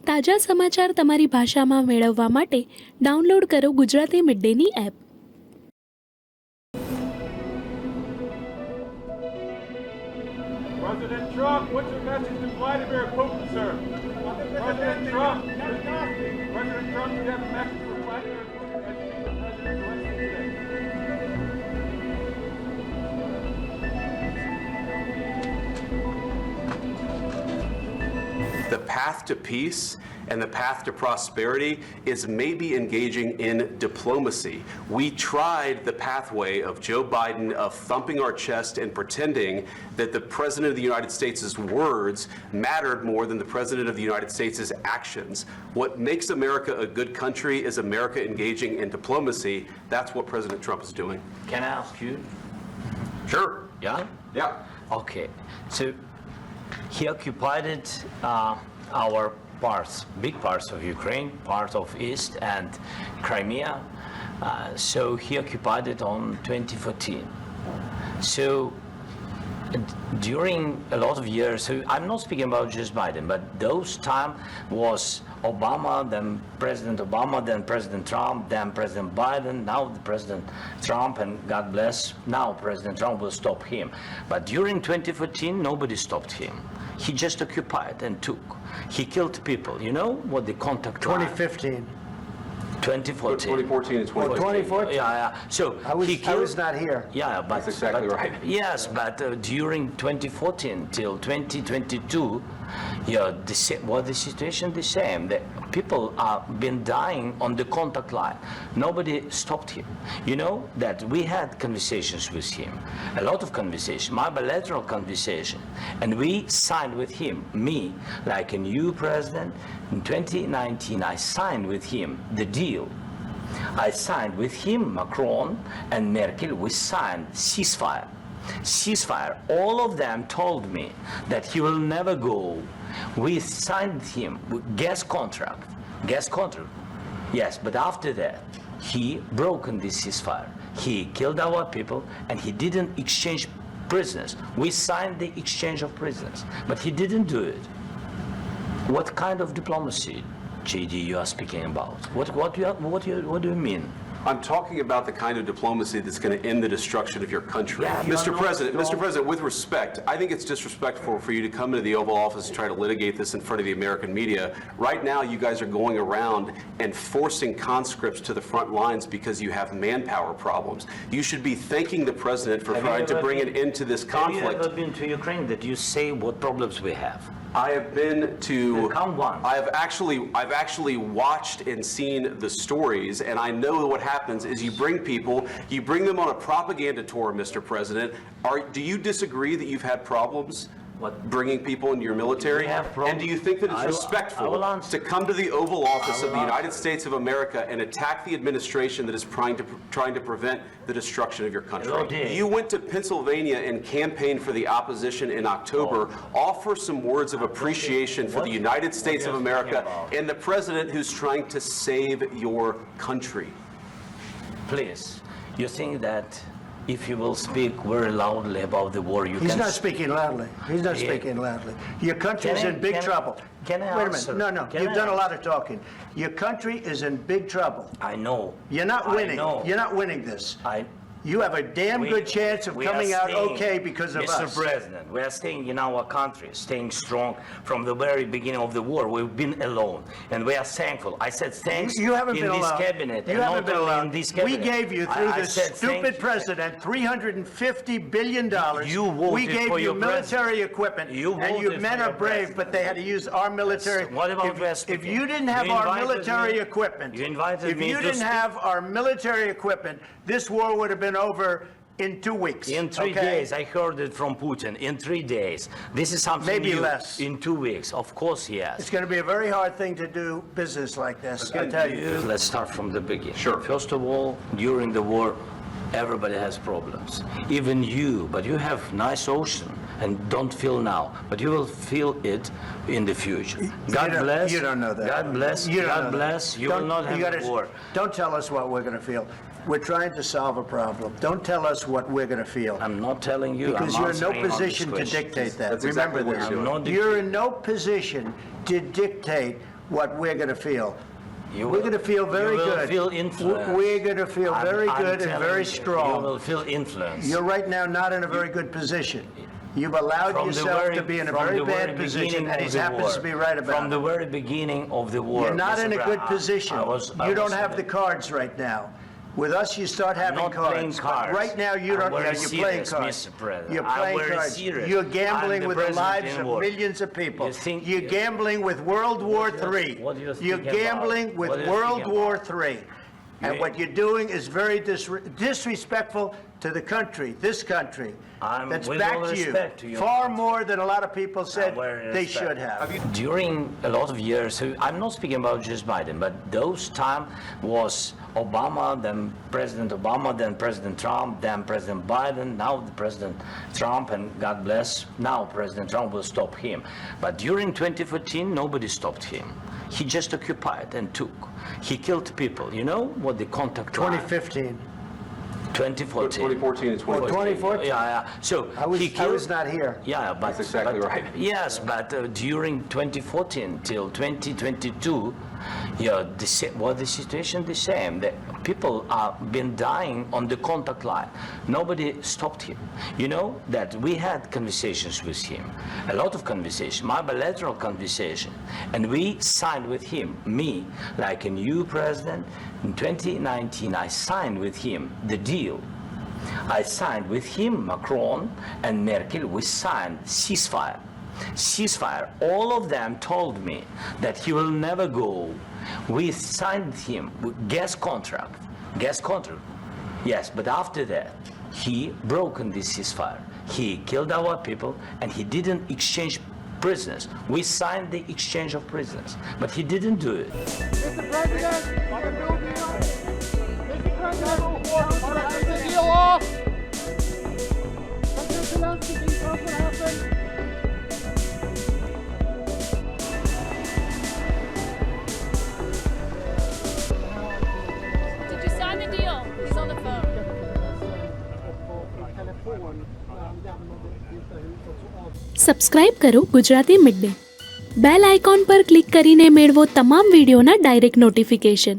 તાજા સમાચાર તમારી ભાષામાં મેળવવા માટે ડાઉનલોડ કરો ગુજરાતી મિડડેની app. President Trump, what's your message to Vladimir Putin, sir? President Trump, you have a message for Vladimir Putin as you meet with President Zelenskyy today. The path to peace and the path to prosperity is maybe engaging in diplomacy. We tried the pathway of Joe Biden of thumping our chest and pretending that the President of the United States' words mattered more than the President of the United States' actions. What makes America a good country is America engaging in diplomacy. That's what President Trump is doing. Can I ask you? Sure. Yeah? Yeah. Okay. So he occupied our parts, big parts of Ukraine, part of East and Crimea. So he occupied it on 2014. So during a lot of years, so I'm not speaking about just Biden, but those time was Obama, then President Obama, then President Trump, then President Biden, now the President Trump, and God bless, now President Trump will stop him. But during 2014, nobody stopped him. He just occupied and took. He killed people. You know what the contact 2015. 2014. 2014 and 2014. 2014? Yeah. So I was not here. Yeah, but That's exactly right. Yes, but during 2014 till 2022, what the situation the same. The people are been dying on the contact line. Nobody stopped him. You know that we had conversations with him, a lot of conversation, my bilateral conversation, and we signed with him. Me, like a new president, in 2019, I signed with him the deal. I signed with him, Macron and Merkel. We signed ceasefire. All of them told me that he will never go. We signed him with gas contract. Yes, but after that, he broken this ceasefire. He killed our people and he didn't exchange prisoners. We signed the exchange of prisoners, but he didn't do it. What kind of diplomacy, JD, you are speaking about? What do you mean? I'm talking about the kind of diplomacy that's going to end the destruction of your country. Yeah, Mr. President, with respect, I think it's disrespectful for you to come into the Oval Office and try to litigate this in front of the American media. Right now, you guys are going around and forcing conscripts to the front lines because you have manpower problems. You should be thanking the President for trying to bring an end to this conflict. Have you ever been to Ukraine that you say what problems we have? I have been to. Come on. I've actually watched and seen the stories, and I know what happens is you bring them on a propaganda tour, Mr. President. Do you disagree that you've had problems bringing people into your military? And do you think that it's respectful to come to the Oval Office of the United States of America and attack the administration that is trying to prevent the destruction of your country? You went to Pennsylvania and campaigned for the opposition in October. Offer some words of appreciation for the United States of America and the president who's trying to save your country. Please, you think that if you will speak very loudly about the war, He's not speaking loudly. Your country is in big trouble. Can I Wait a answer? minute. No. You've done a lot of talking. Your country is in big trouble. I know. You're not winning. I know. You're not winning this. You have a damn good chance of coming out okay because of us. Mr. President, we are staying in our country, staying strong from the very beginning of the war. We've been alone, and we are thankful. I said thanks you haven't in been this alone. cabinet. You haven't been alone. In this cabinet. We gave you, through this stupid president, $350 billion. You voted we gave for you your military equipment, and your men are brave, but they had to use our military. What about if you didn't have our military equipment, this war would have been over in 2 weeks. In 3 days, I heard it from Putin. In 3 days, this is something maybe new. Less. In 2 weeks, of course, yes. It's going to be a very hard thing to do business like this. I tell you. Let's start from the beginning. Sure. First of all, during the war, everybody has problems. Even you, but you have nice ocean and don't feel now, but you will feel it in the future. God bless. You don't know that. God bless. God bless. You will not have a war. Don't tell us what we're going to feel. We're trying to solve a problem. Don't tell us what we're going to feel. I'm not telling you. Because you're in no position to dictate that. That's Remember exactly what this. you're doing. You're in no position to dictate what we're going to feel. You We're going to feel very you will good. Feel influence. We're going to feel very I'm good and telling very you, strong. You will feel influence. You're right now not in a very good position. You've allowed From the yourself very- to be in a from very the bad very position, beginning and of he the happens war. to be right about From the it. very beginning of the war. You're not Mr. in a Brown, good position. I You don't was- have the cards right now. With us, you start having not playing cards. cards. But right now, you I'm don't. very Yeah, you're playing serious, cards. Mr. President. You're I'm playing very cards. serious. You're I'm gambling the with the president lives in of war. millions of people. You think- You're gambling with World War III. what do you think You're about? gambling with What do you World think War about? III. And what you're doing is very disrespectful to the country, this country, that's with all back to you, respect to you. far more than a lot of people said very they respect. should have. During a lot of years, so I'm not speaking about just Biden, but those time was Obama, then President Obama, then President Trump, then President Biden, now the President Trump, and God bless, now President Trump will stop him. But during 2014, nobody stopped him. He just occupied and took. He killed people. You know what the contact line? 2015. 2014. 2014 and 2014. 2014. Yeah. So I was, he killed. I was not here. Yeah, but That's exactly but- right. Yes, but during 2014 till 2022, yeah, the situation the same. The people are been dying on the contact line. Nobody stopped him. You know that we had conversations with him, a lot of conversation, my bilateral conversation, and we signed with him. Me, like a new president, in 2019, I signed with him the deal. I signed with him, Macron and Merkel, we signed ceasefire. Ceasefire. All of them told me that he will never go. We signed with him with gas contract. Gas contract. Yes, but after that, he broken this ceasefire. He killed our people and he didn't exchange prisoners. We signed the exchange of prisoners, but he didn't do it. Mr. President, on the bill deal. Mr. President, take the deal off. President Zelenskyy, can you tell us what happened? Did you sign the deal? He's on the phone. Subscribe કરો Gujarati mid day bell icon પર click કરીને મેળવો તમામ વિડીયોના direct notification.